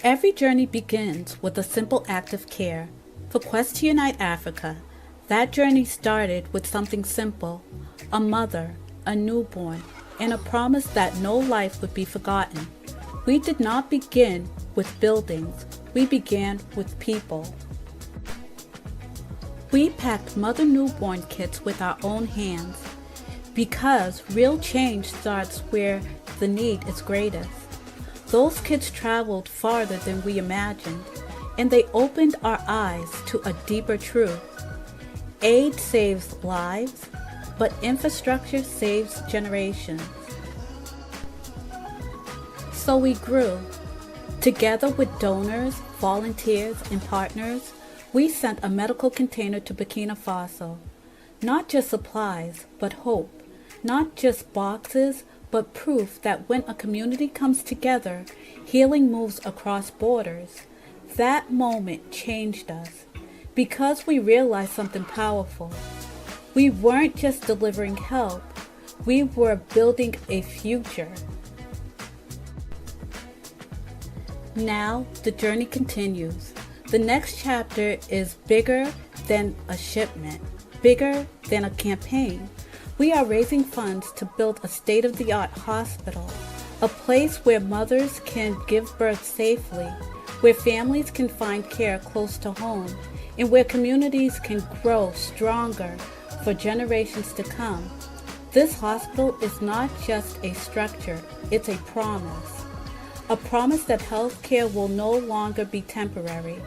Every journey begins with a simple act of care. For Quest to Unite Africa, that journey started with something simple: a mother, a newborn, and a promise that no life would be forgotten. We did not begin with buildings, we began with people. We packed mother newborn kits with our own hands, because real change starts where the need is greatest. Those kids traveled farther than we imagined, and they opened our eyes to a deeper truth. Aid saves lives, but infrastructure saves generations. So we grew. Together with donors, volunteers, and partners, we sent a medical container to Burkina Faso. Not just supplies, but hope. Not just boxes, but proof that when a community comes together, healing moves across borders. That moment changed us, because we realized something powerful. We weren't just delivering help, we were building a future. Now, the journey continues. The next chapter is bigger than a shipment, bigger than a campaign. We are raising funds to build a state-of-the-art hospital, a place where mothers can give birth safely, where families can find care close to home, and where communities can grow stronger for generations to come. This hospital is not just a structure, it's a promise. A promise that healthcare will no longer be temporary.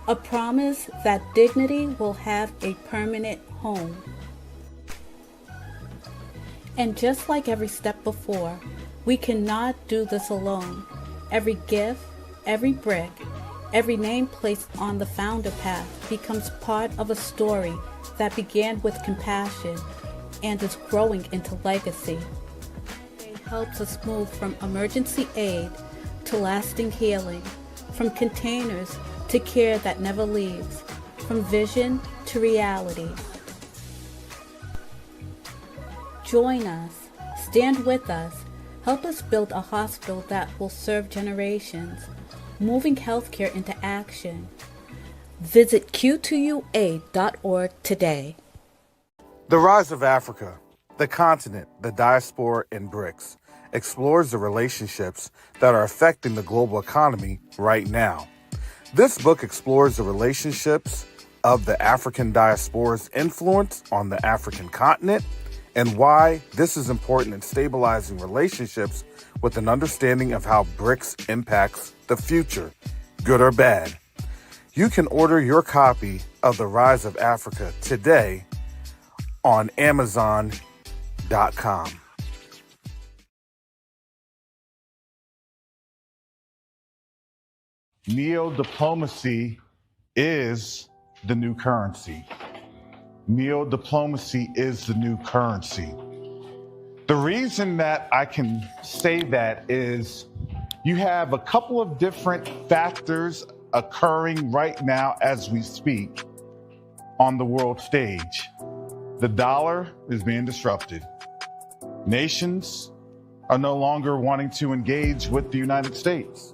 A promise that dignity will have a permanent home. And just like every step before, we cannot do this alone. Every gift, every brick, every name placed on the founder path becomes part of a story that began with compassion and is growing into legacy. It helps us move from emergency aid to lasting healing, from containers to care that never leaves, from vision to reality. Join us, stand with us, help us build a hospital that will serve generations, moving healthcare into action. Visit q2ua.org today. The Rise of Africa, the continent, the diaspora, and BRICS explores the relationships that are affecting the global economy right now. This book explores the relationships of the African diaspora's influence on the African continent and why this is important in stabilizing relationships with an understanding of how BRICS impacts the future, good or bad. You can order your copy of The Rise of Africa today on Amazon.com. Neo-diplomacy is the new currency. Neo-diplomacy is the new currency. The reason that I can say that is you have a couple of different factors occurring right now as we speak on the world stage. The dollar is being disrupted. Nations are no longer wanting to engage with the United States.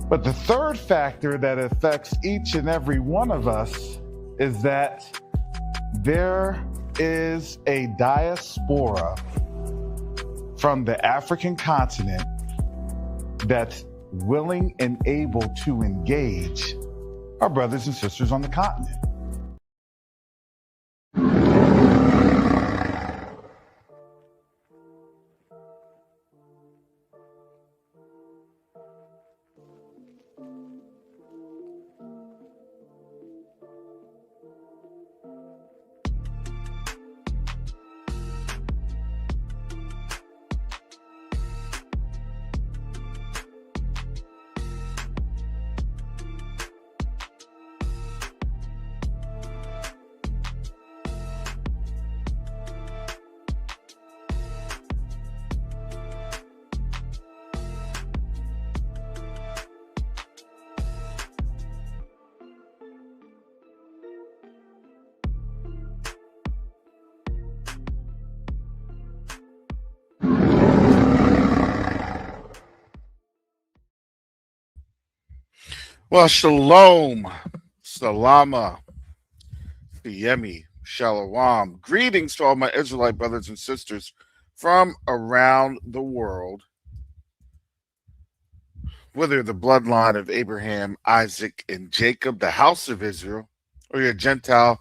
But the third factor that affects each and every one of us is that there is a diaspora from the African continent that's willing and able to engage our brothers and sisters on the continent. Well, shalom, salama, fiyemi, shalom. Greetings to all my Israelite brothers and sisters from around the world, whether the bloodline of Abraham, Isaac, and Jacob, the house of Israel, or you're a Gentile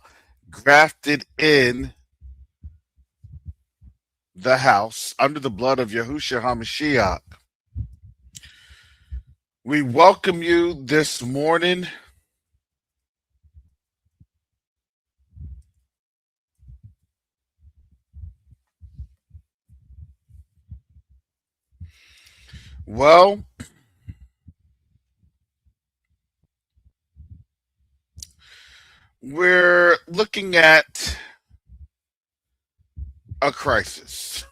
grafted in the house under the blood of Yahushua HaMashiach. We welcome you this morning. Well, we're looking at a crisis.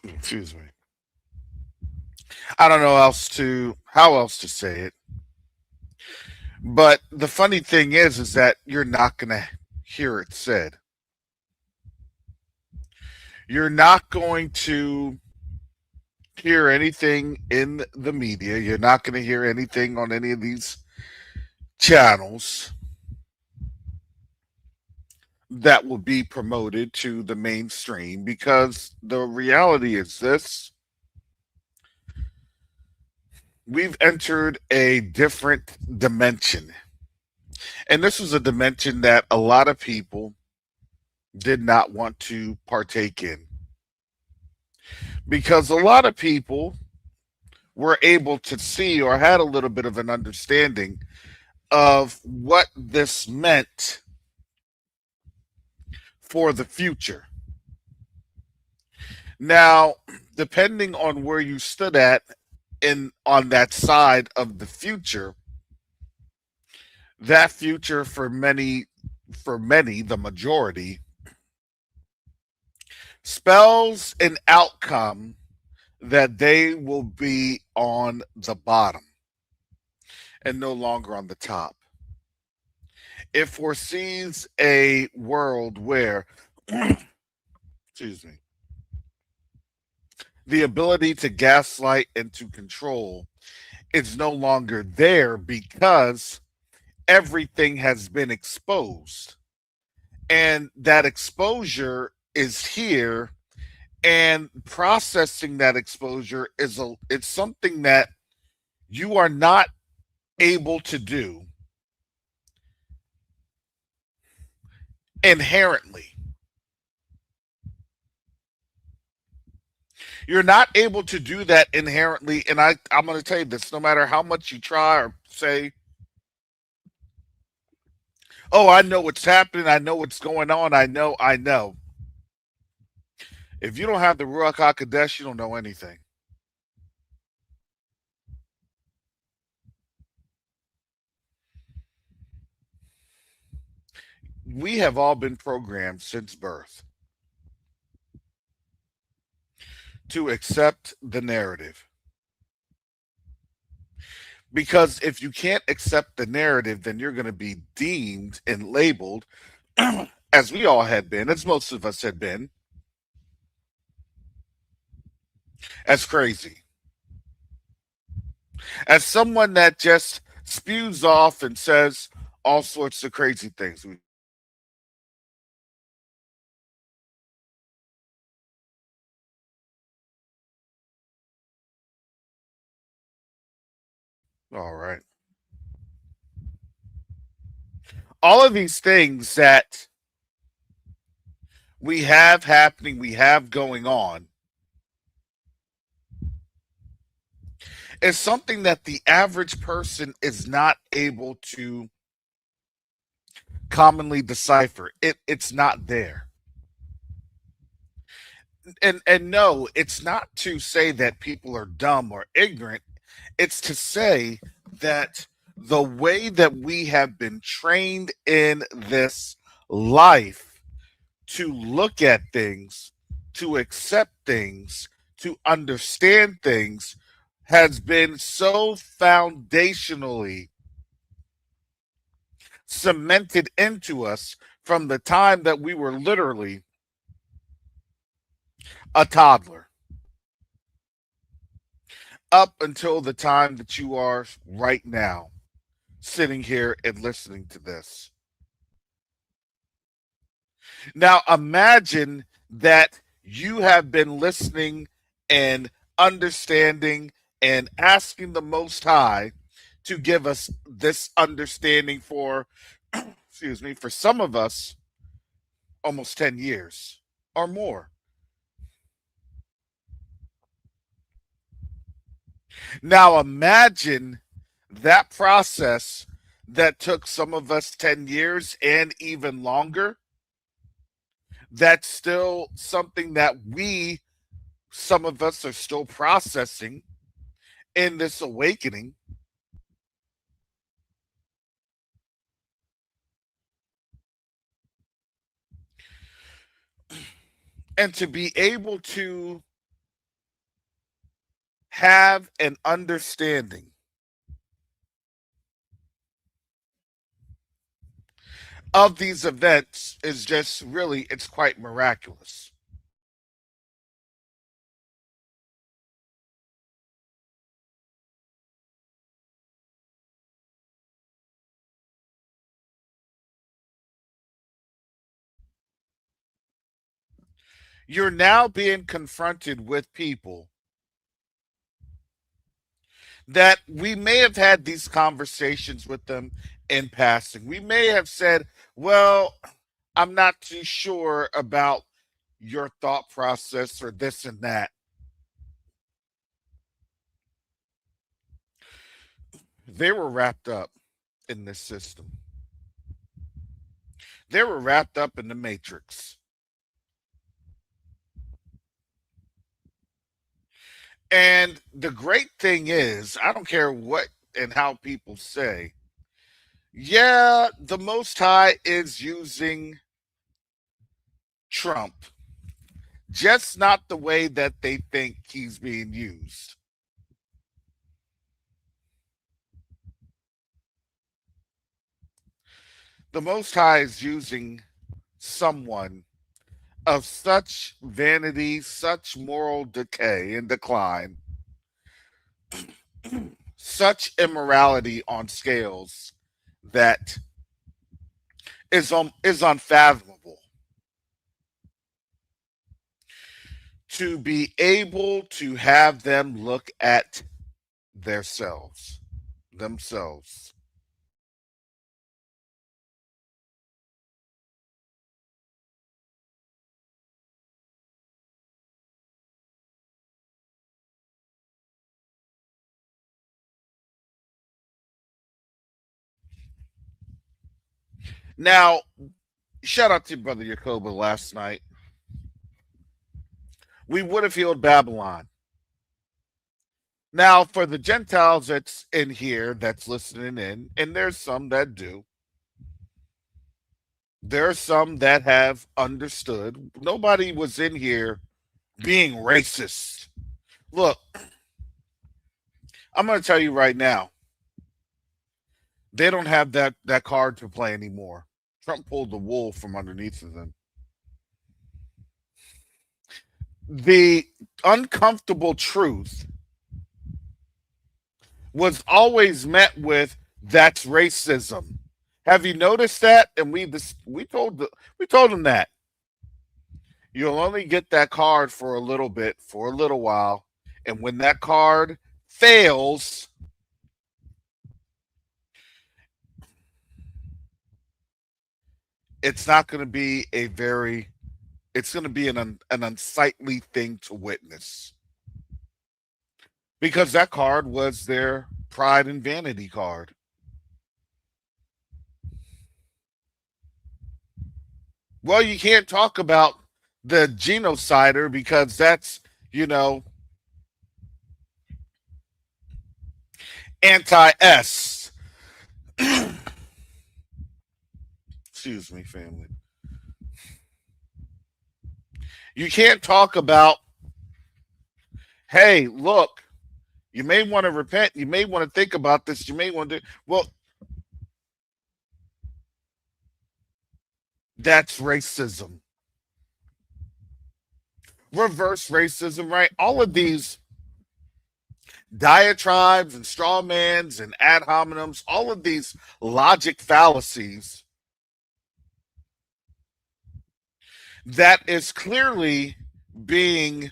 Excuse me. I don't know how else to say it. But the funny thing is that you're not going to hear it said. You're not going to hear anything in the media. You're not going to hear anything on any of these channels that will be promoted to the mainstream, because the reality is this: we've entered a different dimension. And this was a dimension that a lot of people did not want to partake in, because a lot of people were able to see or had a little bit of an understanding of what this meant for the future. Now, depending on where you stood at in on that side of the future, that future for many, the majority, spells an outcome that they will be on the bottom and no longer on the top. It foresees a world where, excuse me, the ability to gaslight and to control is no longer there, because everything has been exposed. And that exposure is here, and processing that exposure it's something that you are not able to do inherently. You're not able to do that inherently. And I'm going to tell you this: no matter how much you try or say, oh, I know what's happening, I know what's going on, I know. If you don't have the Ruach HaKodesh, you don't know anything. We have all been programmed since birth to accept the narrative. Because if you can't accept the narrative, then you're going to be deemed and labeled, as we all had been, as most of us had been, as crazy. As someone that just spews off and says all sorts of crazy things. All right. All of these things that we have happening, we have going on, is something that the average person is not able to commonly decipher. It's not there. And no, it's not to say that people are dumb or ignorant. It's to say that the way that we have been trained in this life to look at things, to accept things, to understand things, has been so foundationally cemented into us from the time that we were literally a toddler. up until the time that you are right now, sitting here and listening to this. Now imagine that you have been listening and understanding and asking the Most High to give us this understanding for, excuse me, for some of us, almost 10 years or more. Now imagine that process that took some of us 10 years and even longer. That's still something that some of us, are still processing in this awakening. And to be able to have an understanding of these events is just really, it's quite miraculous. You're now being confronted with people that we may have had these conversations with them in passing. We may have said, well, I'm not too sure about your thought process or this and that. They were wrapped up in this system. They were wrapped up in the matrix. And the great thing is, I don't care what and how people say, yeah, the Most High is using Trump, just not the way that they think he's being used. The Most High is using someone of such vanity, such moral decay and decline, such immorality on scales that is unfathomable, to be able to have them look at themselves. Now, shout out to brother Jacoba last night. We would have healed Babylon. Now, for the Gentiles that's in here, that's listening in, and there's some that do, there are some that have understood. Nobody was in here being racist. Look, I'm going to tell you right now, they don't have that card to play anymore. Trump pulled the wool from underneath of them. The uncomfortable truth was always met with, that's racism. Have you noticed that? And we told them that you'll only get that card for a little bit, for a little while, and when that card fails, it's not going to be a very it's going to be an unsightly thing to witness, because that card was their pride and vanity card. Well, you can't talk about the genocider because that's, you know, anti S. Excuse me, family. You can't talk about, hey, look, you may want to repent. You may want to think about this. You may want to. Well, that's racism. Reverse racism, right? All of these diatribes and straw mans and ad hominems, all of these logic fallacies that is clearly being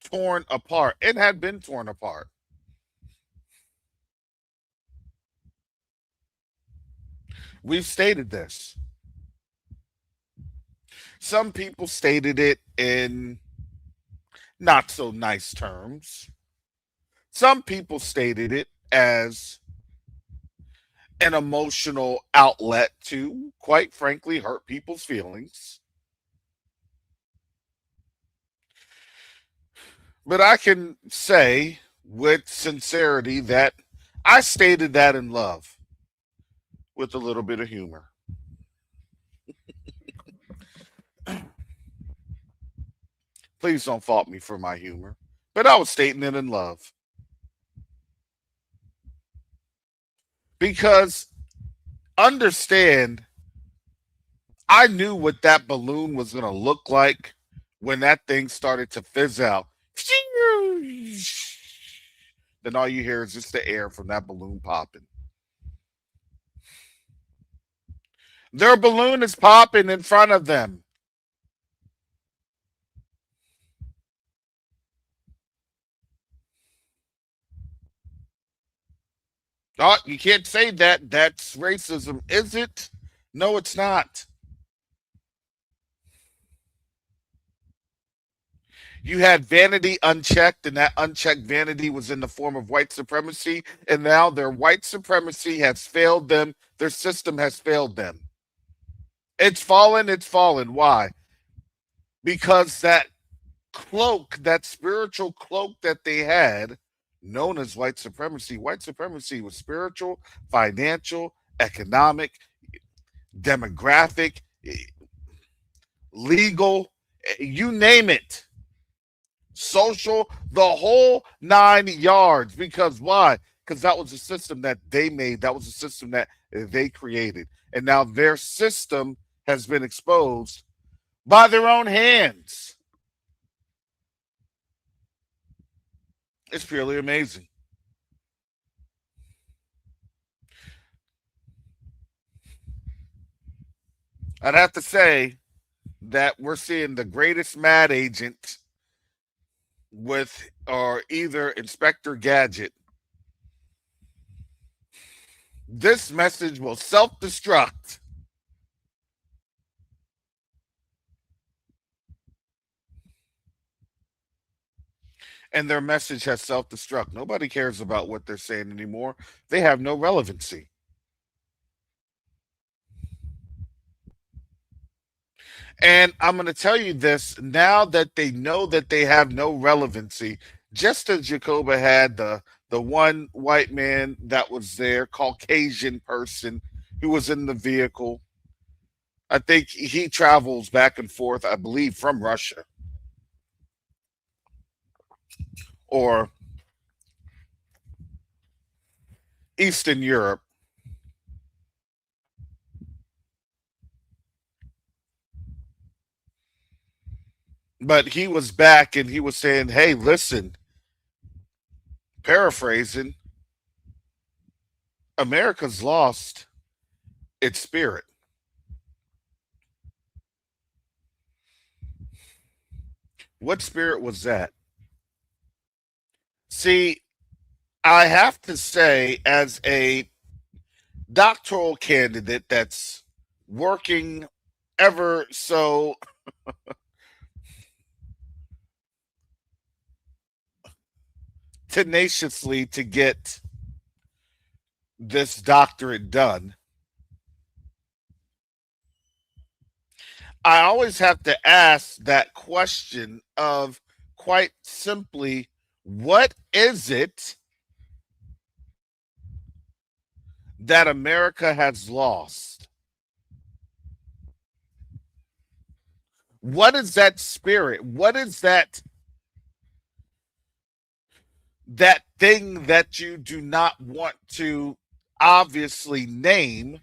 torn apart. It had been torn apart. We've stated this. Some people stated it in not so nice terms. Some people stated it as an emotional outlet to, quite frankly, hurt people's feelings. But I can say with sincerity that I stated that in love with a little bit of humor. Please don't fault me for my humor. But I was stating it in love. Because understand, I knew what that balloon was going to look like when that thing started to fizz out. Then all you hear is just the air from that balloon popping. Their balloon is popping in front of them. Oh, you can't say that. That's racism. Is it? No, it's not. You had vanity unchecked, and that unchecked vanity was in the form of white supremacy. And now their white supremacy has failed them. Their system has failed them. It's fallen. It's fallen. Why? Because that cloak, that spiritual cloak that they had, known as white supremacy was spiritual, financial, economic, demographic, legal, you name it, social, the whole 9 yards. Because why? Because that was a system that they made, that was a system that they created. And now their system has been exposed by their own hands. It's purely amazing. I'd have to say that we're seeing the greatest mad agent with or either Inspector Gadget. This message will self-destruct. And their message has self-destruct. Nobody cares about what they're saying anymore. They have no relevancy. And I'm going to tell you this now that they know that they have no relevancy, just as Jacoba had the one white man that was there, Caucasian person who was in the vehicle. I think he travels back and forth, I believe, from Russia or Eastern Europe. But he was back and he was saying, hey, listen, paraphrasing, America's lost its spirit. What spirit was that? See, I have to say, as a doctoral candidate that's working ever so tenaciously to get this doctorate done, I always have to ask that question of quite simply, what is it that America has lost? What is that spirit? What is that thing that you do not want to obviously name?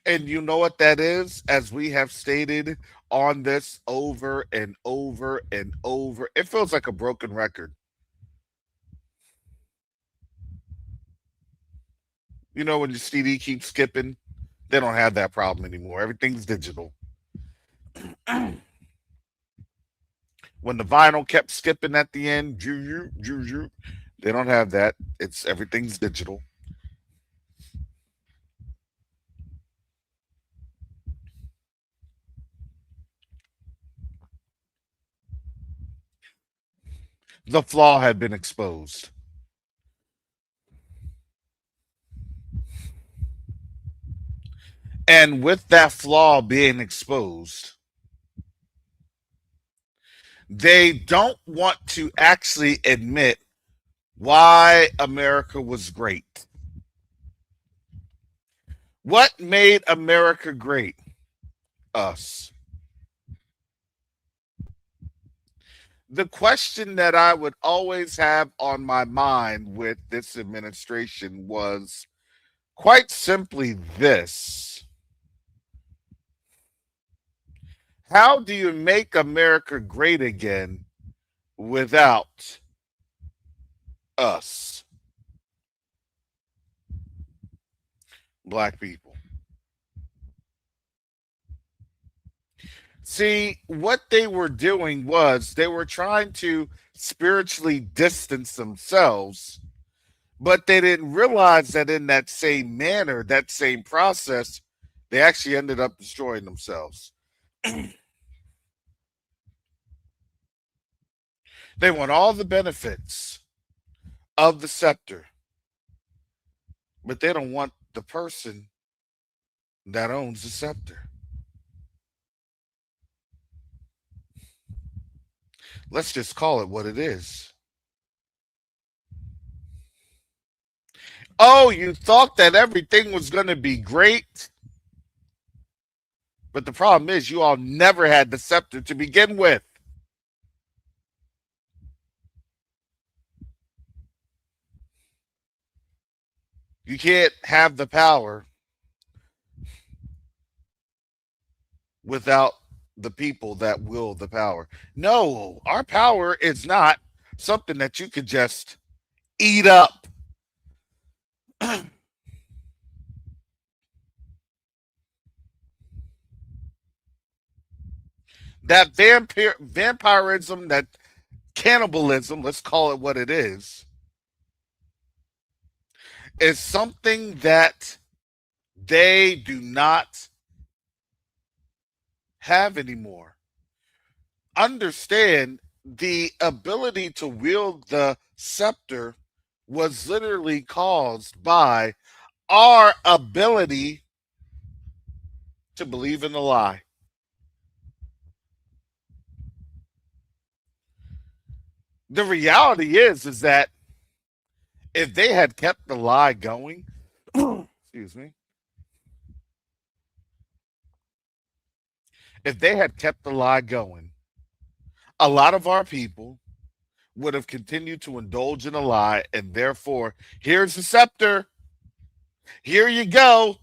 And you know what that is? As we have stated on this over and over and over. It feels like a broken record. You know, when your CD keeps skipping, they don't have that problem anymore. Everything's digital. When the vinyl kept skipping at the end, they don't have that. It's everything's digital. The flaw had been exposed. And with that flaw being exposed, they don't want to actually admit why America was great. What made America great? Us. The question that I would always have on my mind with this administration was quite simply this: how do you make America great again without us, black people? See, what they were doing was they were trying to spiritually distance themselves, but they didn't realize that in that same manner, that same process, they actually ended up destroying themselves. They want all the benefits of the scepter, but they don't want the person that owns the scepter. Let's just call it what it is. Oh, you thought that everything was going to be great? But the problem is, you all never had the scepter to begin with. You can't have the power without the people that will the power. No, our power is not something that you could just eat up. That vampirism, that cannibalism, let's call it what it is something that they do not have anymore. Understand, the ability to wield the scepter was literally caused by our ability to believe in the lie. The reality is that if they had kept the lie going, excuse me, if they had kept the lie going, a lot of our people would have continued to indulge in a lie, and therefore, here's the scepter. Here you go.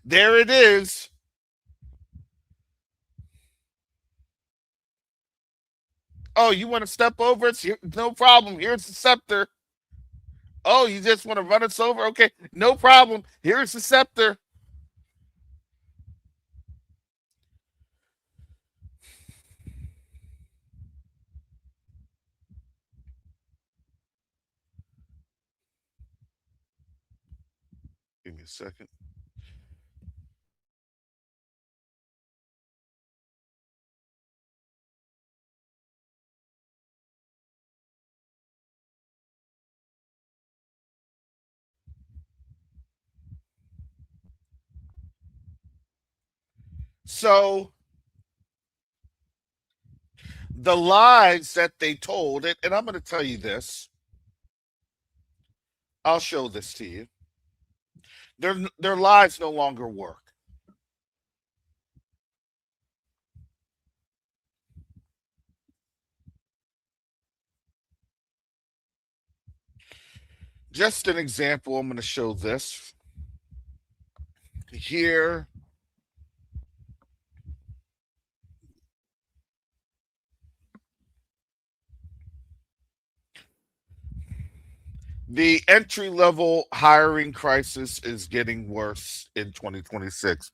There it is. Oh, you want to step over it? No problem. Here's the scepter. Oh, you just want to run us over? Okay, no problem. Here's the scepter. Give me a second. So the lies that they told, and I'm going to tell you this. I'll show this to you. Their lies no longer work. Just an example, I'm going to show this here. The entry level hiring crisis is getting worse in 2026.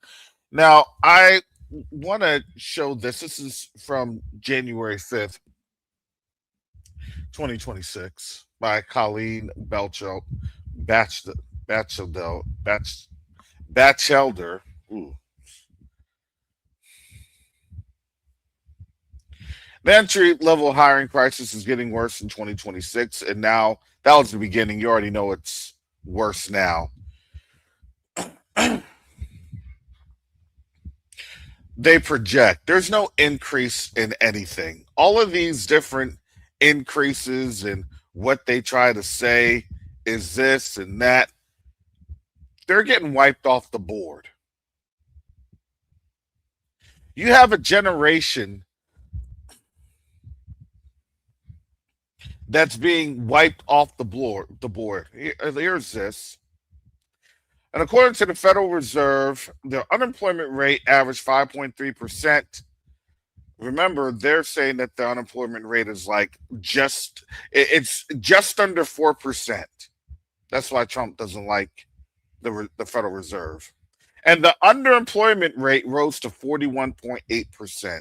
Now, I want to show this. This is from January 5th, 2026, by Colleen Batchelder. Batchelder. Batchelder. Ooh. The entry level hiring crisis is getting worse in 2026. And now, that was the beginning. You already know it's worse now. They project there's no increase in anything. All of these different increases and what they try to say is this and that, they're getting wiped off the board. You have a generation that's being wiped off the board. Here's this. And according to the Federal Reserve, the unemployment rate averaged 5.3%. Remember, they're saying that the unemployment rate is like it's just under 4%. That's why Trump doesn't like the Federal Reserve. And the underemployment rate rose to 41.8%.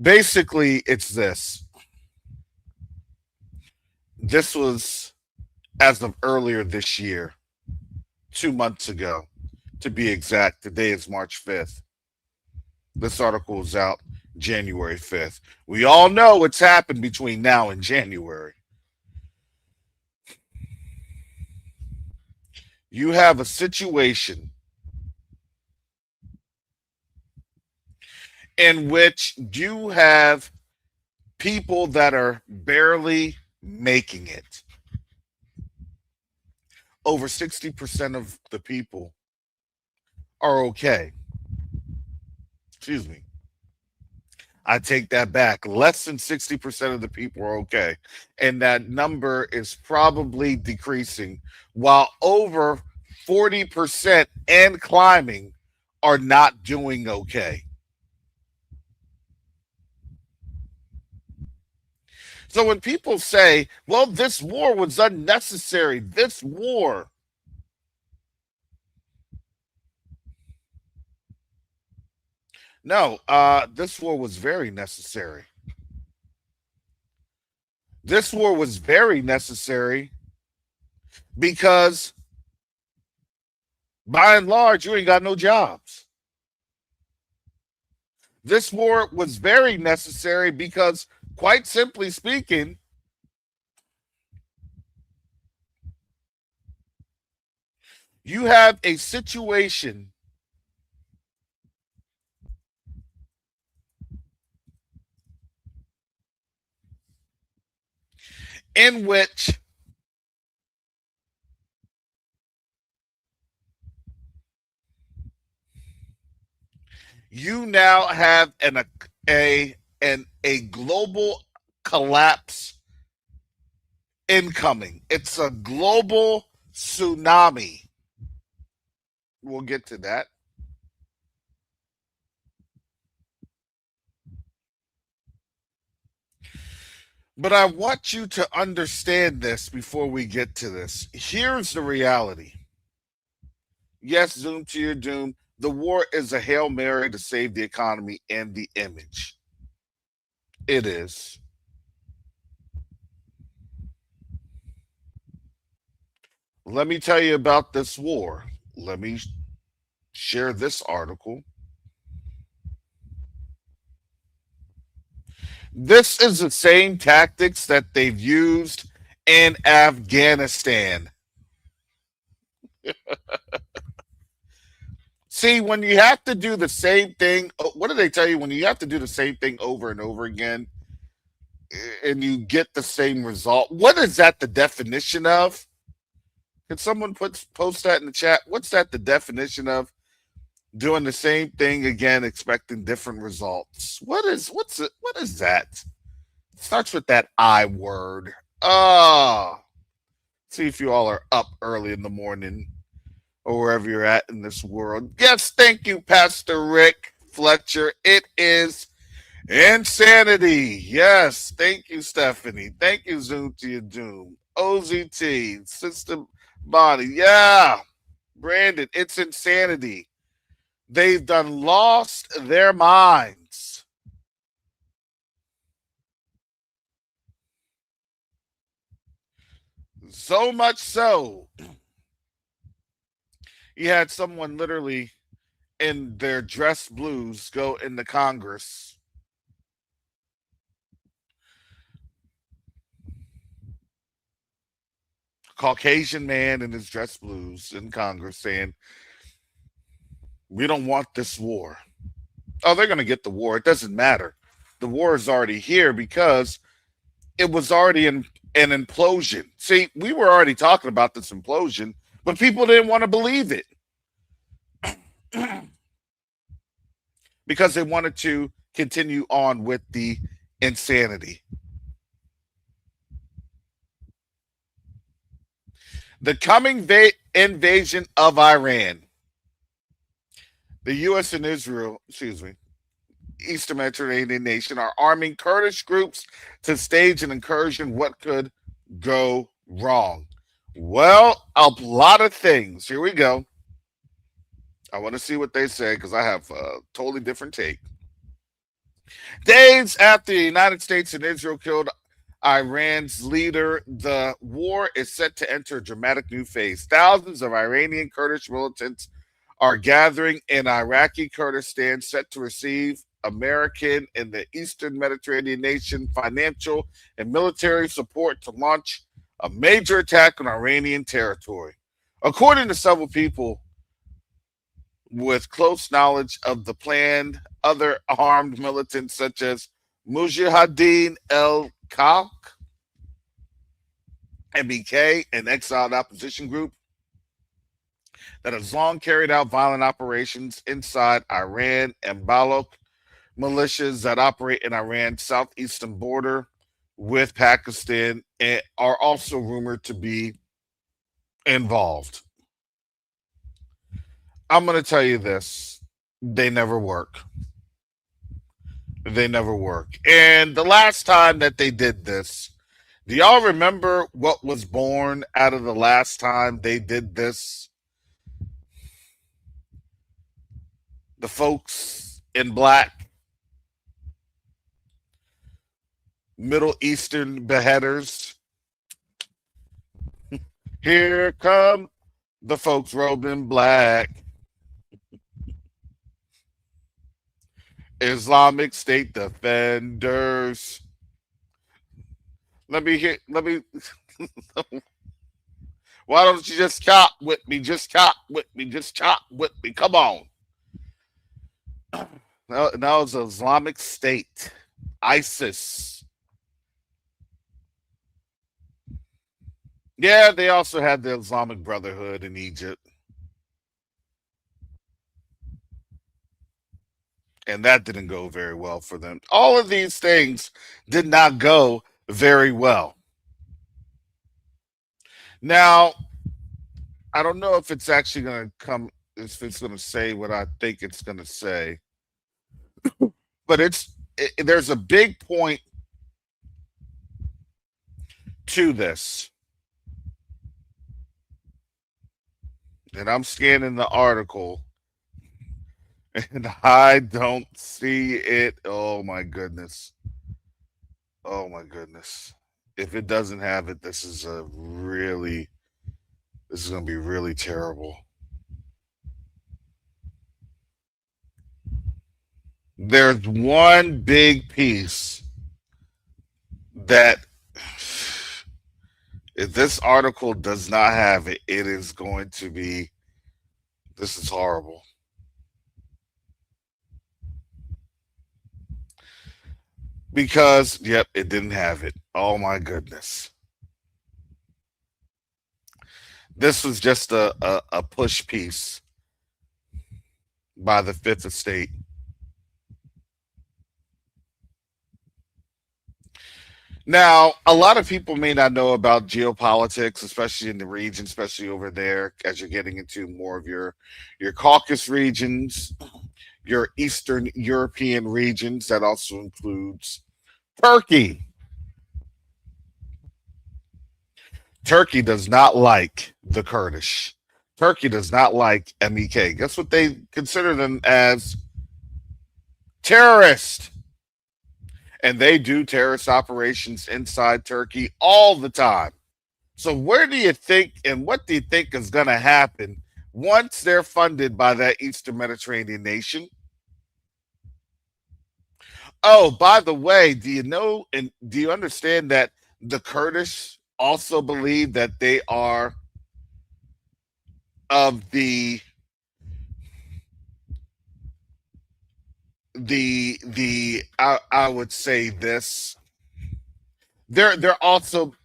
Basically, it's this. This was as of earlier this year, 2 months ago, to be exact. Today is March 5th. This article is out January 5th. We all know what's happened between now and January. You have a situation in which you have people that are barely making it. Over 60% of the people are okay. Excuse me. I take that back. Less than 60% of the people are okay. And that number is probably decreasing, while over 40% and climbing are not doing okay. So when people say, well, this war was unnecessary, this war. No, this war was very necessary. This war was very necessary because by and large, you ain't got no jobs. This war was very necessary because, quite simply speaking, you have a situation in which you now have a global collapse incoming. It's a global tsunami. We'll get to that. But I want you to understand this before we get to this. Here's the reality. Yes, zoom to your doom. The war is a Hail Mary to save the economy and the image. It is. Let me tell you about this war. Let me share this article. This is the same tactics that they've used in Afghanistan. See, when you have to do the same thing, what do they tell you? When you have to do the same thing over and over again and you get the same result, what is that the definition of? Can someone post that in the chat? What's that the definition of? Doing the same thing again, expecting different results. What is that? It starts with that I word. See if you all are up early in the morning or wherever you're at in this world. Yes, thank you, Pastor Rick Fletcher. It is insanity. Yes, thank you, Stephanie. Thank you, Zoom to your doom. OZT, System Body. Yeah, Brandon, it's insanity. They've done lost their minds. So much so, you had someone literally in their dress blues go into Congress. Caucasian man in his dress blues in Congress saying, we don't want this war. Oh, they're going to get the war. It doesn't matter. The war is already here because it was already in an implosion. See, we were already talking about this implosion, but people didn't want to believe it because they wanted to continue on with the insanity. The coming invasion of Iran. The U.S. and Israel, Eastern Mediterranean nation are arming Kurdish groups to stage an incursion. What could go wrong? Well, a lot of things. Here we go. I want to see what they say because I have a totally different take. Days after the United States and Israel killed Iran's leader, the war is set to enter a dramatic new phase. Thousands of Iranian Kurdish militants are gathering in Iraqi Kurdistan, set to receive American and the Eastern Mediterranean nation financial and military support to launch a major attack on Iranian territory. According to several people with close knowledge of the plan, other armed militants such as Mujahideen al-Khalq, MEK, an exiled opposition group that has long carried out violent operations inside Iran, and Balok militias that operate in Iran's southeastern border with Pakistan and are also rumored to be involved. I'm going to tell you this. They never work. They never work. And the last time that they did this, do y'all remember what was born out of the last time they did this? The folks in black, Middle Eastern beheaders. Here come the folks robed in black. Islamic State defenders. Let me. Why don't you just chop with me? Just chop with me. Just chop with me. Come on. Now it's Islamic State, ISIS. Yeah, they also had the Islamic Brotherhood in Egypt. And that didn't go very well for them. All of these things did not go very well. Now, I don't know if it's actually going to come, if it's going to say what I think it's going to say, but there's a big point to this. And I'm scanning the article and I don't see it. Oh my goodness. Oh my goodness. If it doesn't have it, this is going to be really terrible. There's one big piece that if this article does not have it, it is going to be, this is horrible. Because, yep, it didn't have it. Oh my goodness. This was just a push piece by the Fifth Estate. Now, a lot of people may not know about geopolitics, especially in the region, especially over there, as you're getting into more of your Caucasus regions, your Eastern European regions. That also includes Turkey. Turkey does not like the Kurdish. Turkey does not like MEK. Guess what they consider them as? Terrorists. And they do terrorist operations inside Turkey all the time. So where do you think and what do you think is going to happen once they're funded by that Eastern Mediterranean nation? Oh, by the way, do you know and do you understand that the Kurdish also believe that they are of I would say this, they're also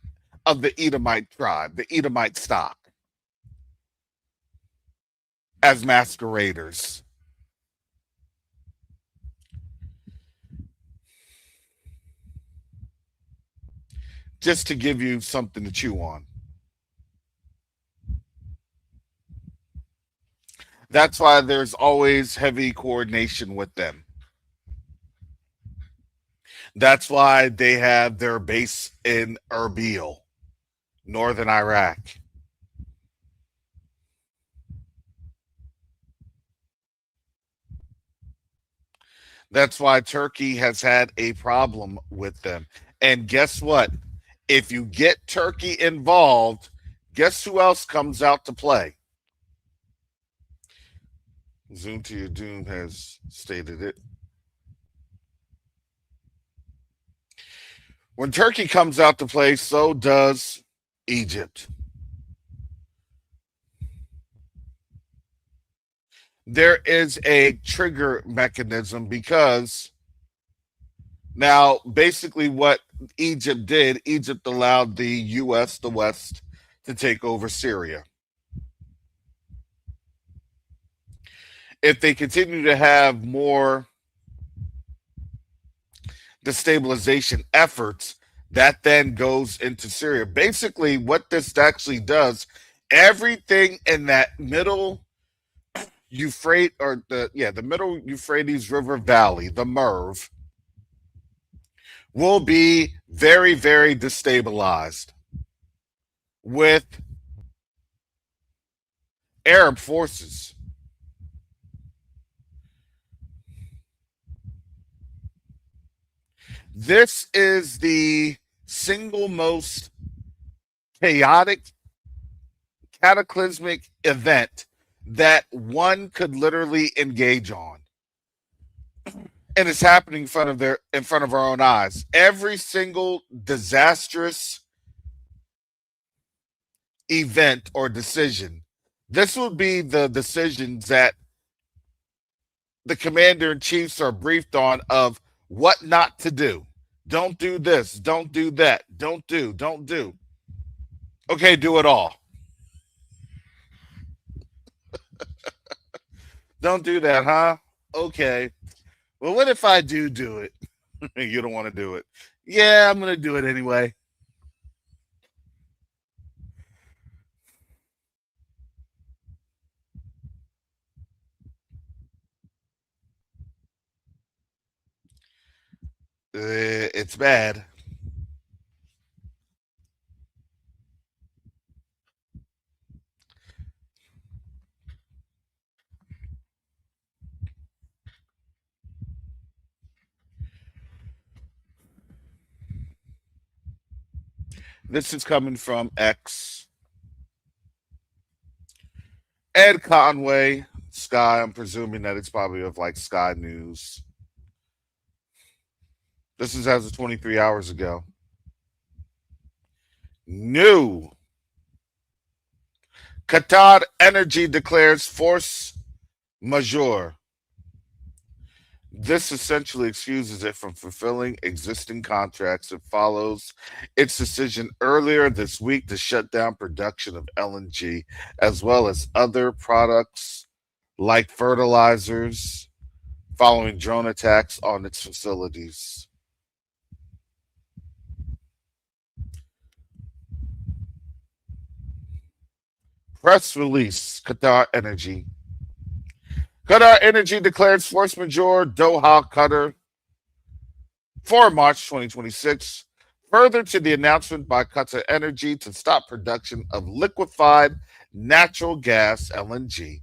of the Edomite tribe, the Edomite stock, as masqueraders. Just to give you something to chew on. That's why there's always heavy coordination with them. That's why they have their base in Erbil, northern Iraq. That's why Turkey has had a problem with them. And guess what? If you get Turkey involved, guess who else comes out to play? Zoom to your doom has stated it. When Turkey comes out to play, so does Egypt. There is a trigger mechanism because now basically what Egypt did, Egypt allowed the US, the West, to take over Syria. If they continue to have more destabilization efforts, that then goes into Syria. Basically, what this actually does, everything in that middle Euphrates or the middle Euphrates River Valley, the MERV, will be very, very destabilized with Arab forces. This is the single most chaotic, cataclysmic event that one could literally engage on. And it's happening in front of our own eyes. Every single disastrous event or decision. This would be the decisions that the commander in chiefs are briefed on of what not to do. Don't do this. Don't do that. Don't do. Okay, do it all. Don't do that, huh? Okay. Well, what if I do it? You don't want to do it. Yeah, I'm going to do it anyway. It's bad. This is coming from X. Ed Conway, Sky. I'm presuming that it's probably of like Sky News. This is as of 23 hours ago. New. Qatar Energy declares force majeure. This essentially excuses it from fulfilling existing contracts. It follows its decision earlier this week to shut down production of LNG, as well as other products like fertilizers, following drone attacks on its facilities. Press release, Qatar Energy. Qatar Energy declares force majeure Doha, Qatar for March 2026 Further to the announcement by Qatar Energy to stop production of liquefied natural gas (LNG)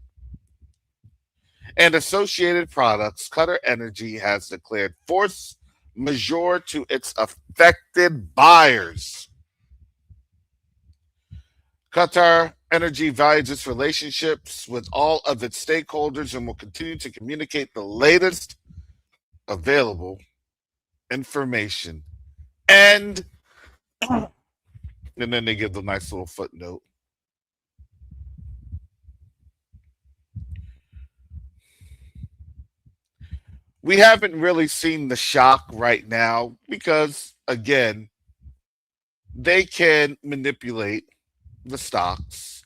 and associated products, Qatar Energy has declared force majeure to its affected buyers. Qatar Energy values its relationships with all of its stakeholders and will continue to communicate the latest available information. And then they give the nice little footnote. We haven't really seen the shock right now because, again, they can manipulate the stocks.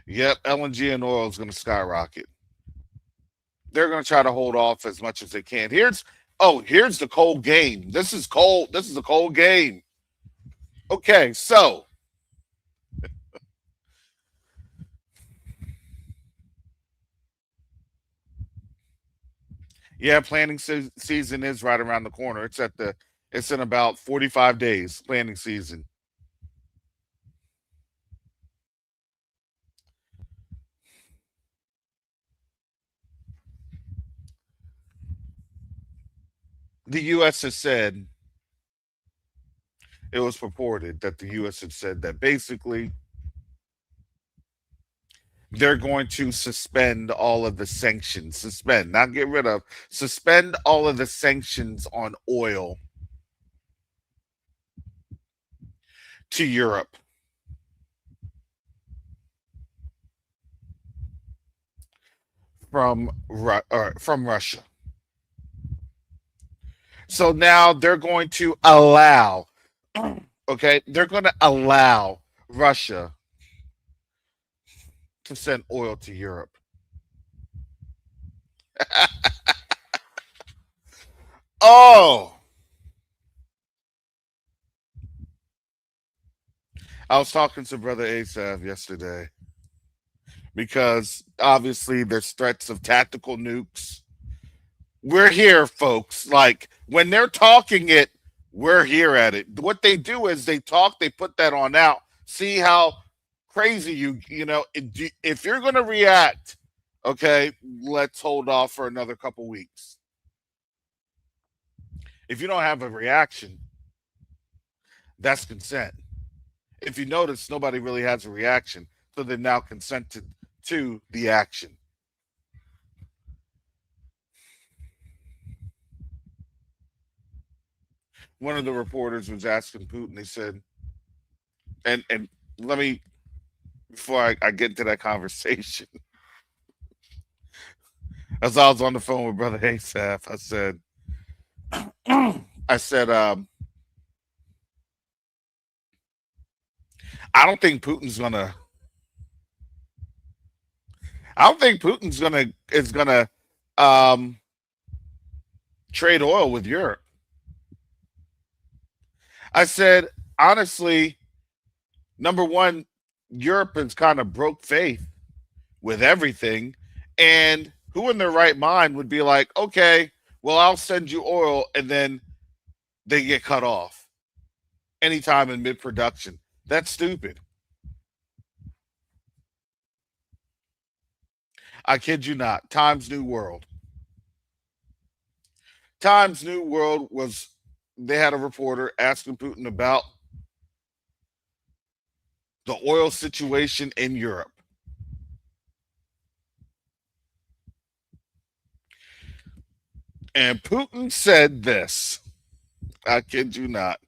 Yep, LNG and oil is going to skyrocket. They're going to try to hold off as much as they can. Here's the cold game. This is cold. This is a cold game. Okay, so yeah, planning season is right around the corner. It's in about 45 days. Planning season. The U.S. has said it was purported that the U.S. had said that basically they're going to suspend all of the sanctions, suspend, not get rid of, suspend all of the sanctions on oil to Europe from Russia. So now they're going to allow, okay, they're going to allow Russia to send oil to Europe. Oh, I was talking to Brother Asaph yesterday because obviously there's threats of tactical nukes. We're here, folks. Like when they're talking it, we're here at it. What they do is they talk, they put that on out. See how crazy if you're going to react, okay, let's hold off for another couple weeks. If you don't have a reaction, that's consent. If you notice, nobody really has a reaction, so they're now consented to the action. One of the reporters was asking Putin, they said, and let me, before I get into that conversation, as I was on the phone with Brother Asaph, I said, I don't think Putin's gonna. I don't think Putin's gonna um, trade oil with Europe. I said honestly, number one, Europe has kind of broke faith with everything, and who in their right mind would be like, okay, well, I'll send you oil, and then they get cut off anytime in mid production. That's stupid. I kid you not. Times New World. Times New World was, they had a reporter asking Putin about the oil situation in Europe. And Putin said this. I kid you not.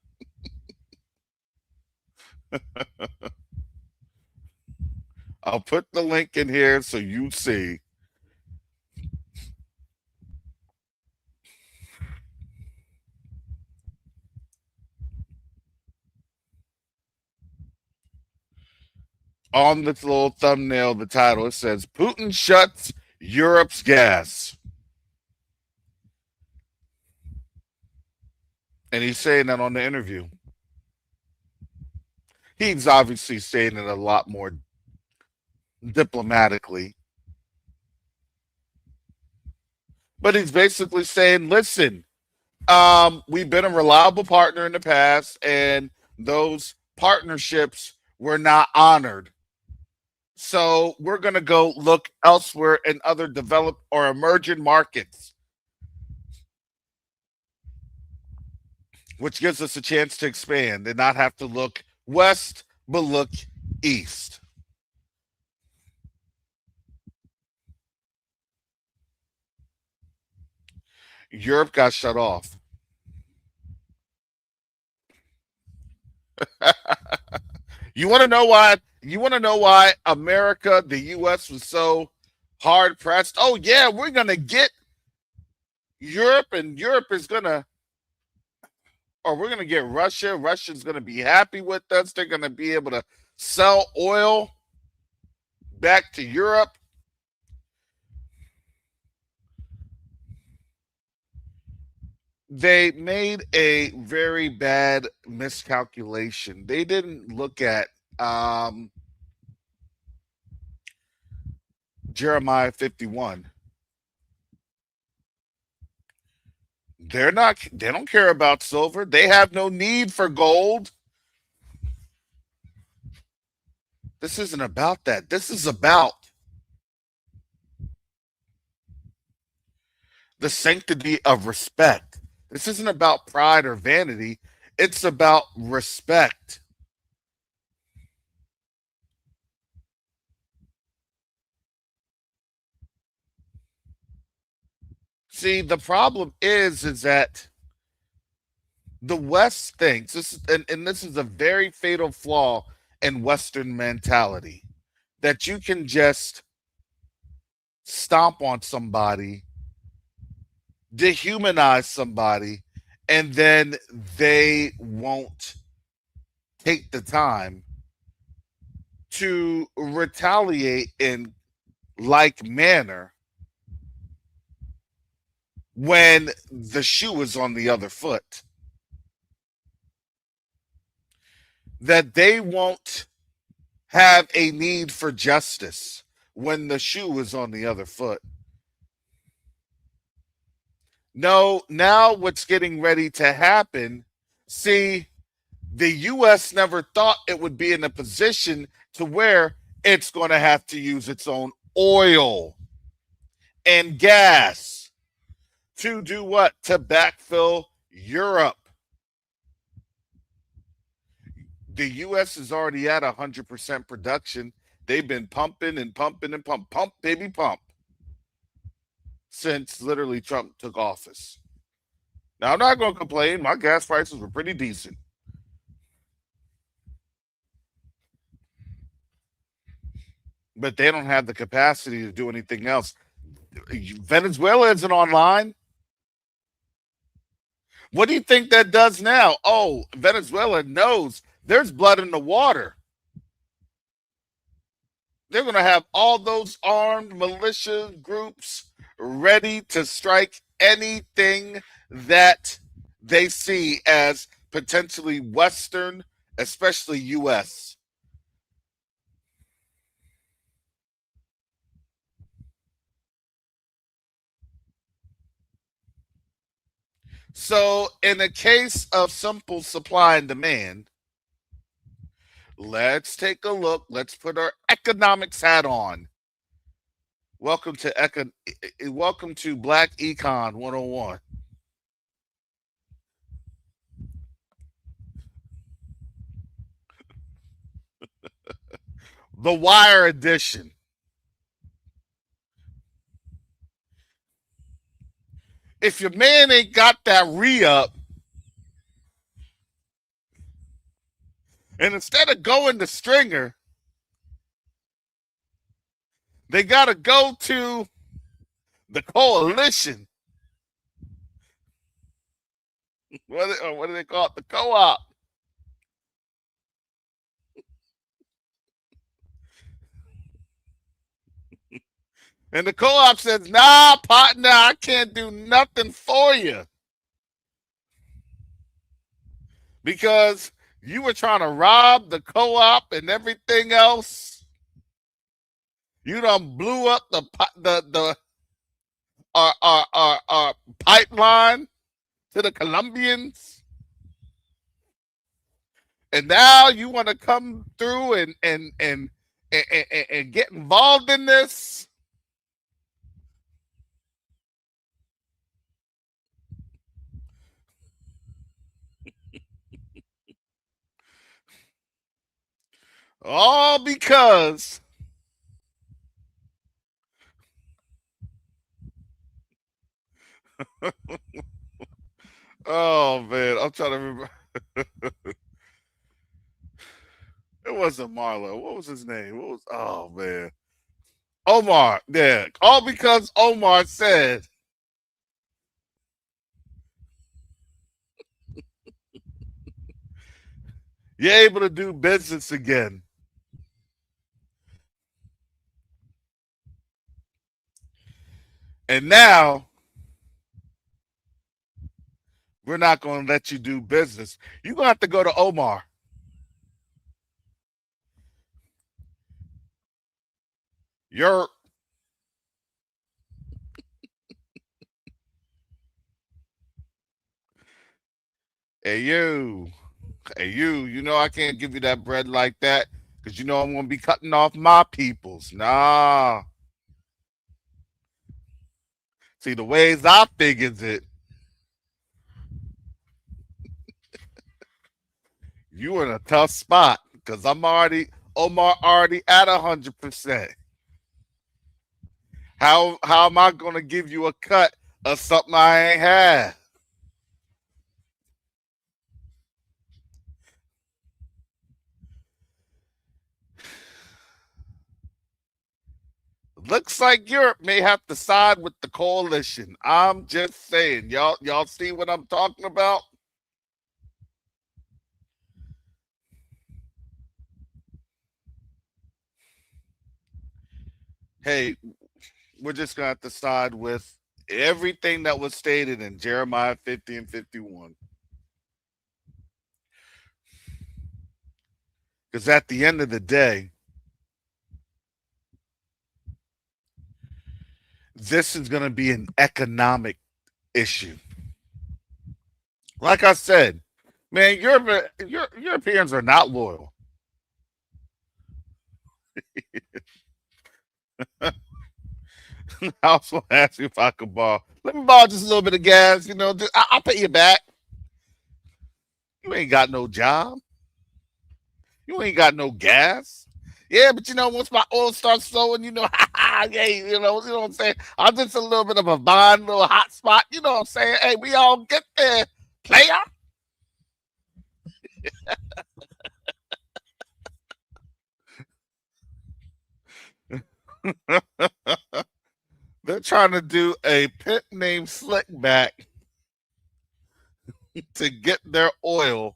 I'll put the link in here so you see. On this little thumbnail, the title, it says Putin shuts Europe's gas. And he's saying that on the interview. He's obviously saying it a lot more diplomatically. But he's basically saying, listen, we've been a reliable partner in the past, and those partnerships were not honored. So we're going to go look elsewhere in other developed or emerging markets, which gives us a chance to expand and not have to look west, but look east. Europe got shut off. You want to know why? You want to know why America, the U.S., was so hard pressed? Oh yeah, we're gonna get Europe, and Europe is gonna, or we're gonna get Russia. Russia's gonna be happy with us. They're gonna be able to sell oil back to Europe. They made a very bad miscalculation. They didn't look at um, Jeremiah 51. They're not. They don't care about silver. They have no need for gold. This isn't about that. This is about the sanctity of respect. This isn't about pride or vanity. It's about respect. See, the problem is that the West thinks this is, and this is a very fatal flaw in Western mentality, that you can just stomp on somebody, dehumanize somebody, and then they won't take the time to retaliate in like manner when the shoe is on the other foot. That they won't have a need for justice when the shoe is on the other foot. No, now what's getting ready to happen, see, the US never thought it would be in a position to where it's going to have to use its own oil and gas to do what? To backfill Europe. The US is already at 100% production. They've been pumping and pumping and pump, baby, pump since literally Trump took office. Now, I'm not going to complain. My gas prices were pretty decent. But they don't have the capacity to do anything else. Venezuela isn't online. What do you think that does now? Oh, Venezuela knows there's blood in the water. They're going to have all those armed militia groups ready to strike anything that they see as potentially Western, especially U.S. So, in a case of simple supply and demand, let's take a look. Let's put our economics hat on. Welcome to Black Econ 101. The Wire edition. If your man ain't got that re-up, and instead of going to Stringer, they got to go to the coalition. What do they call it? The co-op. And the co-op says, nah, partner, I can't do nothing for you. Because you were trying to rob the co-op and everything else. You done blew up the our pipeline to the Colombians, and now you want to come through and get involved in this. All because oh man, I'm trying to remember. It wasn't Marlo. What was his name? What was oh man? Omar. Yeah. All because Omar said you're able to do business again. And now we're not going to let you do business. You're going to have to go to Omar. You're hey you. Hey you know I can't give you that bread like that because you know I'm going to be cutting off my peoples. Nah. See, the ways I figures it, you in a tough spot because Omar already at 100%. How am I gonna give you a cut of something I ain't had? Looks like Europe may have to side with the coalition. I'm just saying, y'all see what I'm talking about? Hey, we're just gonna have to side with everything that was stated in Jeremiah 50 and 51. Because at the end of the day, this is gonna be an economic issue. Like I said, man, Europeans are not loyal. I was going to ask you if I could borrow. Let me borrow just a little bit of gas. You know, I'll pay you back. You ain't got no job. You ain't got no gas. Yeah, but you know, once my oil starts flowing, you know, yeah, you know what I'm saying? I'm just a little bit of a bond, little hot spot. You know what I'm saying? Hey, we all get there, player. They're trying to do a pimp named Slickback to get their oil.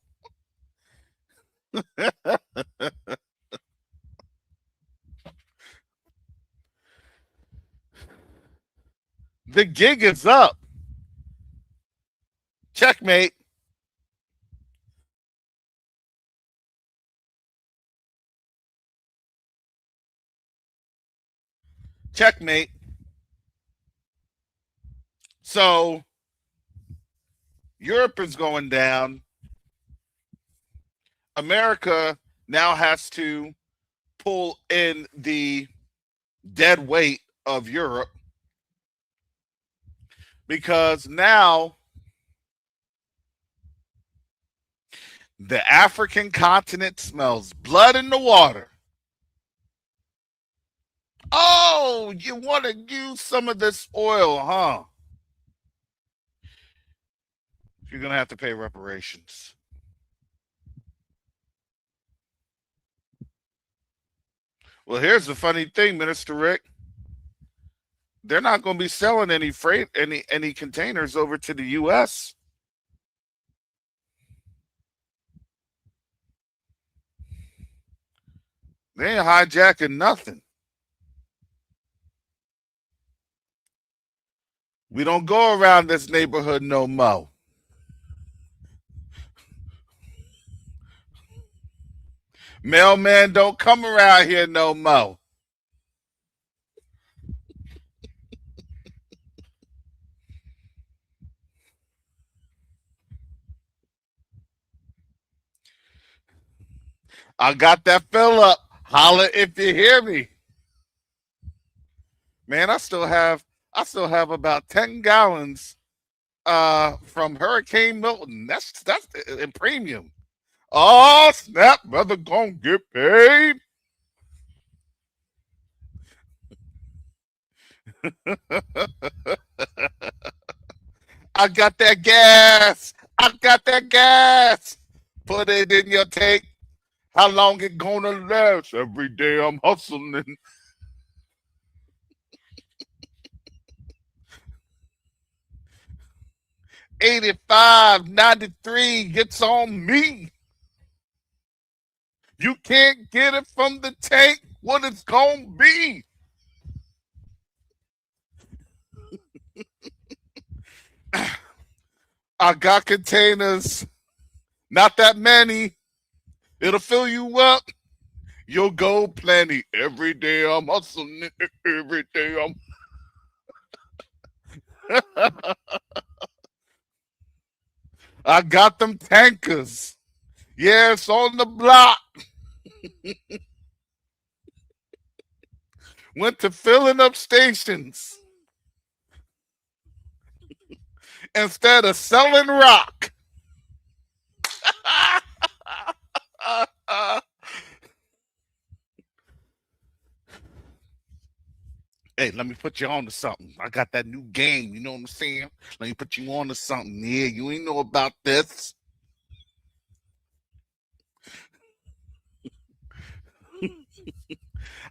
The gig is up. Checkmate. Checkmate. So Europe is going down. America now has to pull in the dead weight of Europe because now the African continent smells blood in the water. Oh, you want to use some of this oil, huh? You're going to have to pay reparations. Well, here's the funny thing, Minister Rick. They're not going to be selling any freight, any containers over to the U.S. They ain't hijacking nothing. We don't go around this neighborhood no more. Mailman don't come around here no more. I got that fill up. Holla if you hear me. Man, I still have about 10 gallons from Hurricane Milton. That's in premium. Oh snap, brother gonna get paid. I got that gas. I got that gas. Put it in your tank. How long it gonna last? Every day I'm hustling. 85, 93, it's on me. You can't get it from the tank. What it's gonna be? I got containers. Not that many. It'll fill you up. You'll go plenty. Every day I'm hustling. Every day I'm. I got them tankers. Yeah, it's on the block. Went to filling up stations instead of selling rock. Hey, let me put you on to something. I got that new game. You know what I'm saying? Let me put you on to something. Yeah, you ain't know about this.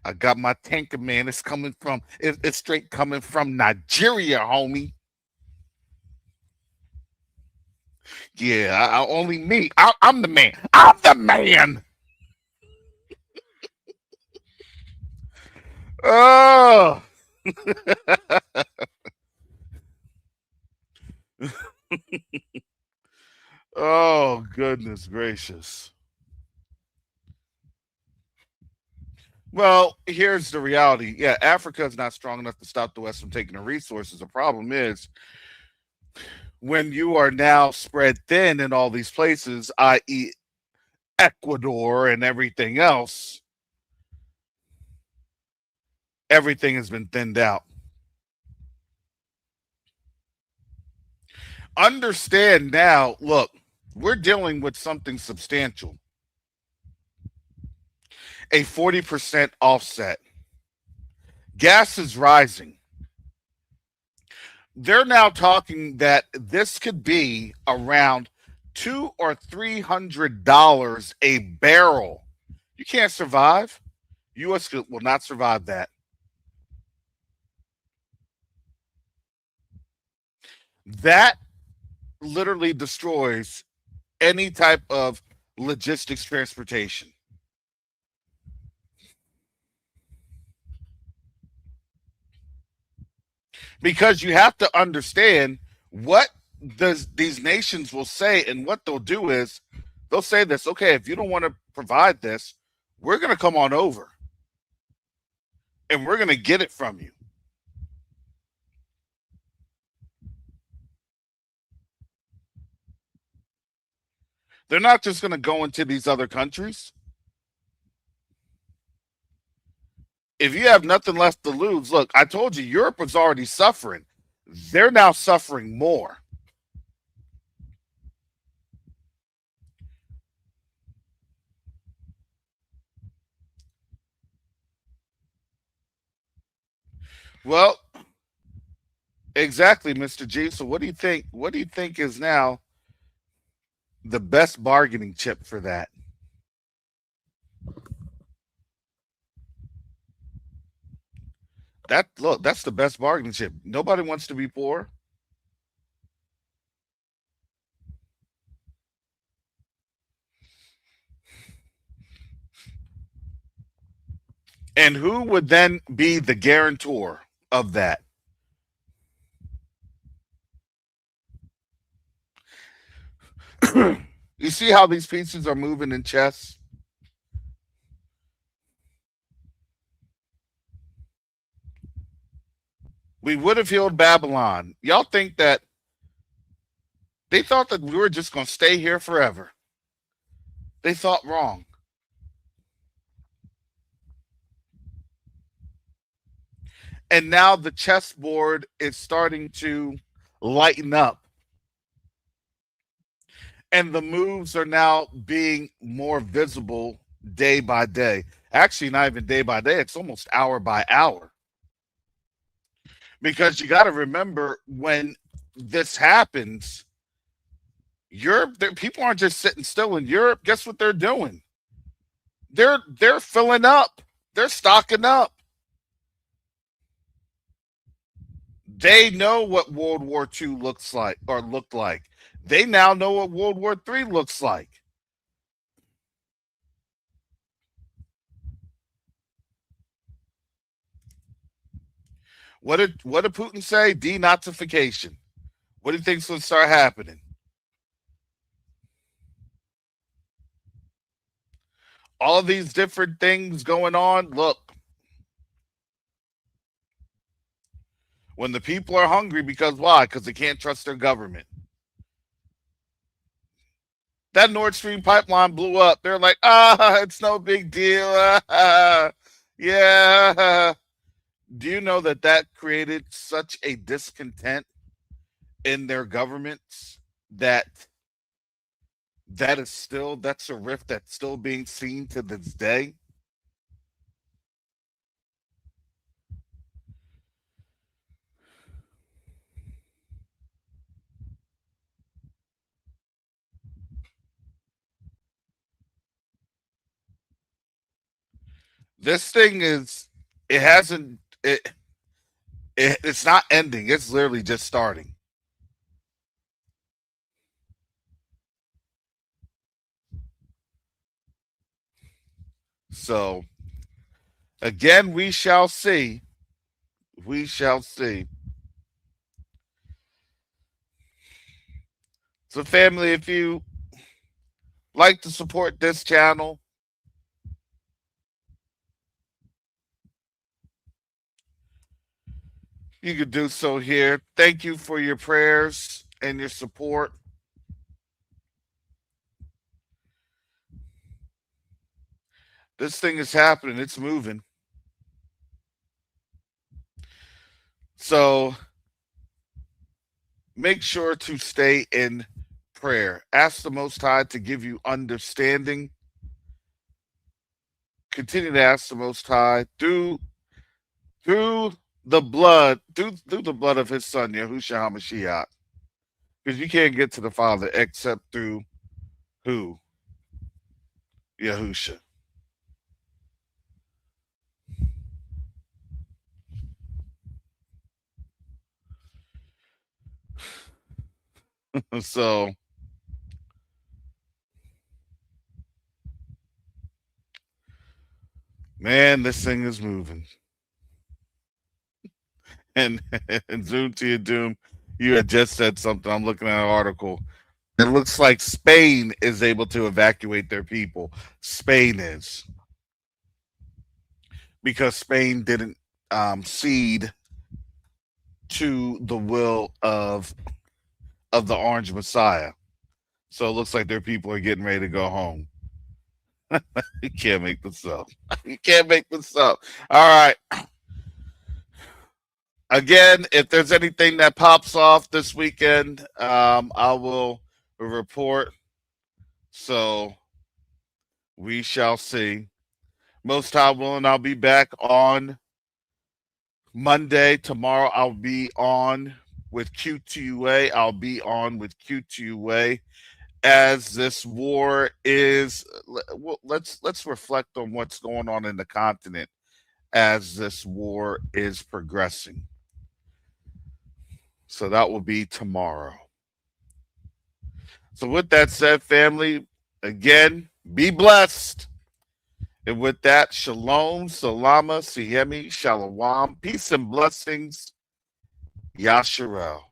I got my tanker, man. It's coming from, it's straight coming from Nigeria, homie. Yeah, only me. I'm the man. I'm the man. Oh, oh, goodness gracious. Well, here's the reality. Yeah, Africa is not strong enough to stop the West from taking the resources. The problem is when you are now spread thin in all these places, i.e., Ecuador and everything else, everything has been thinned out. Understand now, look, we're dealing with something substantial. A 40% offset. Gas is rising. They're now talking that this could be around $200 or $300 a barrel. You can't survive. U.S. will not survive that. That literally destroys any type of logistics transportation. Because you have to understand what these nations will say, and what they'll do is they'll say this, okay, if you don't want to provide this, we're going to come on over and we're going to get it from you. They're not just going to go into these other countries. If you have nothing left to lose, look, I told you Europe was already suffering. They're now suffering more. Well, exactly, Mr. G. So what do you think? What do you think is now the best bargaining chip for that? That's the best bargaining chip. Nobody wants to be poor. And who would then be the guarantor of that? You see how these pieces are moving in chess? We would have healed Babylon. Y'all think that they thought that we were just going to stay here forever? They thought wrong. And now the chessboard is starting to lighten up, and the moves are now being more visible day by day. Actually, not even day by day, it's almost hour by hour. Because you got to remember when this happens, Europe, people aren't just sitting still in Europe. Guess what they're doing? They're filling up. They're stocking up. They know what World War II looks like or looked like. They now know what World War III looks like. What did Putin say? Denazification. What do you think's going to start happening? All of these different things going on. Look, when the people are hungry, because why? Because they can't trust their government. That Nord Stream pipeline blew up. They're like, it's no big deal. Yeah. Do you know that that created such a discontent in their governments that that's a rift that's still being seen to this day? This thing is it hasn't it's not ending. It's literally just starting. So again, we shall see. We shall see. So, family, if you like to support this channel, you could do so here. Thank you for your prayers and your support. This thing is happening. It's moving. So make sure to stay in prayer. Ask the Most High to give you understanding. Continue to ask the Most High through through the blood of His Son Yahushua Hamashiach, because you can't get to the Father except through who? Yahusha. So man, this thing is moving. And and Zoom to your doom, you had just said something. I'm looking at an article. It looks like Spain is able to evacuate their people. Spain is, because Spain didn't cede to the will of the Orange Messiah. So it looks like their people are getting ready to go home. You can't make this up. You can't make this up. All right. Again, if there's anything that pops off this weekend, I will report. So we shall see. Most High willing, I'll be back on Monday. Tomorrow, I'll be on with Q2A. I'll be on with Q2A as this war is. Let's reflect on what's going on in the continent as this war is progressing. So that will be tomorrow. So with that said, family, again, be blessed. And with that, shalom, salama, sihemi, shalom, peace and blessings, Yasharel.